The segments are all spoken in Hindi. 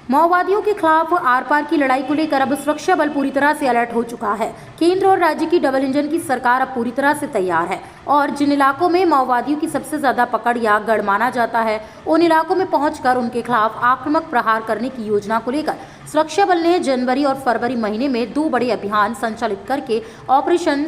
माओवादियों के खिलाफ आर पार की लड़ाई को लेकर अब सुरक्षा बल पूरी तरह से अलर्ट हो चुका है। केंद्र और राज्य की डबल इंजन की सरकार अब पूरी तरह से तैयार है और जिन इलाकों में माओवादियों की सबसे ज्यादा पकड़ या गढ़ माना जाता है, उन इलाकों में पहुंचकर उनके खिलाफ आक्रामक प्रहार करने की योजना को लेकर सुरक्षा बल ने जनवरी और फरवरी महीने में 2 बड़े अभियान संचालित करके ऑपरेशन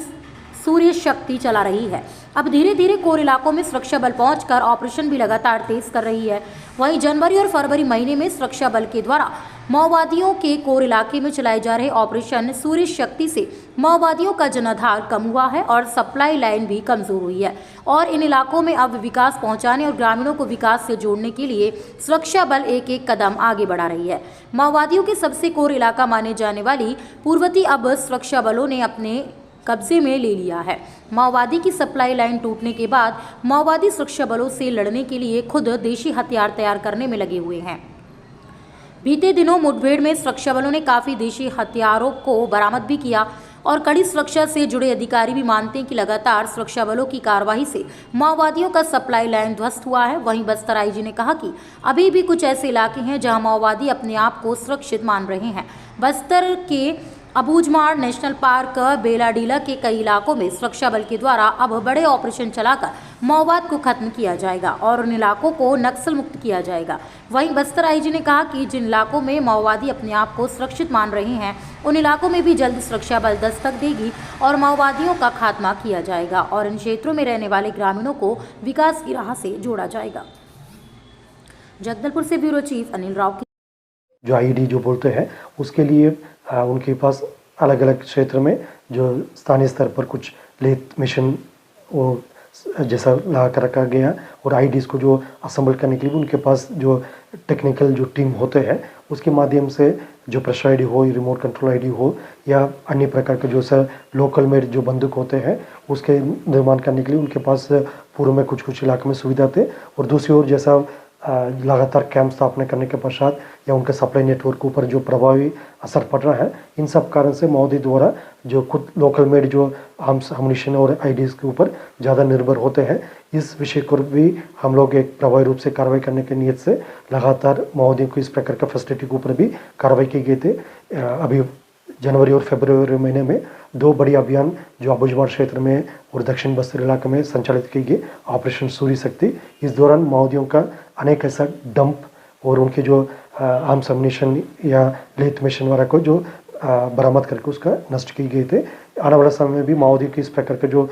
सूर्य शक्ति चला रही है। अब धीरे धीरे कोर इलाकों में सुरक्षा बल पहुंचकर ऑपरेशन भी लगातार तेज कर रही है। वहीं जनवरी और फरवरी महीने में सुरक्षा बल के द्वारा माओवादियों के कोर इलाके में चलाए जा रहे ऑपरेशन सूर्य शक्ति से माओवादियों का जनाधार कम हुआ है और सप्लाई लाइन भी कमजोर हुई है और इन इलाकों में अब विकास पहुंचाने और ग्रामीणों को विकास से जोड़ने के लिए सुरक्षा बल एक एक कदम आगे बढ़ा रही है। माओवादियों के सबसे कोर इलाका माने जाने वाली पूर्वती अब सुरक्षा बलों ने अपने कब्जे में ले लिया है। माओवादी की सप्लाई लाइन टूटने के बाद माओवादी सुरक्षा बलों से लड़ने के लिए खुद देशी हथियार तैयार करने में लगे हुए हैं। बीते दिनों मुठभेड़ में सुरक्षा बलों ने काफी देशी हथियारों को बरामद भी किया और कड़ी सुरक्षा से जुड़े अधिकारी भी मानते हैं कि लगातार सुरक्षा बलों की कार्रवाई से माओवादियों का सप्लाई लाइन ध्वस्त हुआ है। वहीं बस्तर आईजी ने कहा कि अभी भी कुछ ऐसे इलाके हैं जहां माओवादी अपने आप को सुरक्षित मान रहे हैं। बस्तर के अबूझमाड़ नेशनल पार्क बेलाडीला के कई इलाकों में सुरक्षा बल के द्वारा अब बड़े ऑपरेशन चलाकर माओवाद को खत्म किया जाएगा और उन इलाकों को नक्सल मुक्त किया जाएगा। वहीं बस्तर आईजी ने कहा कि जिन इलाकों में माओवादी अपने आप को सुरक्षित मान रहे हैं, उन इलाकों में भी जल्द सुरक्षा बल दस्तक देगी और माओवादियों का खात्मा किया जाएगा और इन क्षेत्रों में रहने वाले ग्रामीणों को विकास की राह से जोड़ा जाएगा। जगदलपुर से ब्यूरो चीफ अनिल राव की जो आईडी जो बोलते हैं उसके लिए उनके पास अलग अलग क्षेत्र में जो स्थानीय स्तर पर कुछ लेथ मिशन वो जैसा लगा कर रखा गया और आईडीज़ को जो असेंबल करने के लिए उनके पास जो टेक्निकल जो टीम होते हैं उसके माध्यम से जो प्रेशर आईडी हो, रिमोट कंट्रोल आईडी हो या अन्य प्रकार के जो सर लोकल मेड जो बंदूक होते हैं उसके निर्माण करने के लिए उनके पास पूर्व में कुछ इलाके में सुविधा थे और दूसरी ओर जैसा लगातार कैंप स्थापना करने के पश्चात या उनके सप्लाई नेटवर्क के ऊपर जो प्रभावी असर पड़ रहा है, इन सब कारण से मोदी द्वारा जो खुद लोकल मेड जो आर्म्स अम्युनिशन और आईडीज़ के ऊपर ज़्यादा निर्भर होते हैं, इस विषय को भी हम लोग एक प्रभावी रूप से कार्रवाई करने की नीयत से लगातार मोदी को इस प्रकार का फैसिलिटी के ऊपर भी कार्रवाई की गई थे। अभी जनवरी और फरवरी महीने में 2 बड़ी अभियान जो अबूझमाड़ क्षेत्र में और दक्षिण बस्तर इलाके में संचालित की गई ऑपरेशन सूर्य शक्ति। इस दौरान माओवादियों का अनेक ऐसा डंप और उनके जो आर्म्स अम्युनिशन या लेथ मिशन वगैरह को जो बरामद करके उसका नष्ट की गए थे। आने वाले समय में भी माओवादियों की इस प्रकार के जो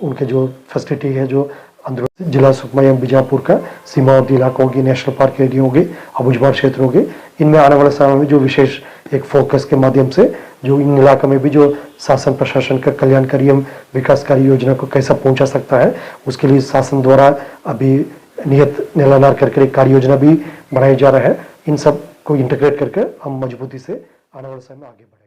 उनके जो फैसिलिटी है जो अंदर जिला सुकमा एवं बीजापुर का सीमावर्ती इलाकों की नेशनल पार्क एरिया होंगे, अबूझमाड़ क्षेत्र होंगे, इनमें आने वाले समय में जो विशेष एक फोकस के माध्यम से जो इन इलाकों में भी जो शासन प्रशासन का कल्याणकारी एवं विकासकारी योजना को कैसा पहुंचा सकता है, उसके लिए शासन द्वारा अभी नियत निलानार करके एक कार्य योजना भी बनाई जा रहा है। इन सब को इंटीग्रेट करके हम मजबूती से आने वाले समय में आगे बढ़ें।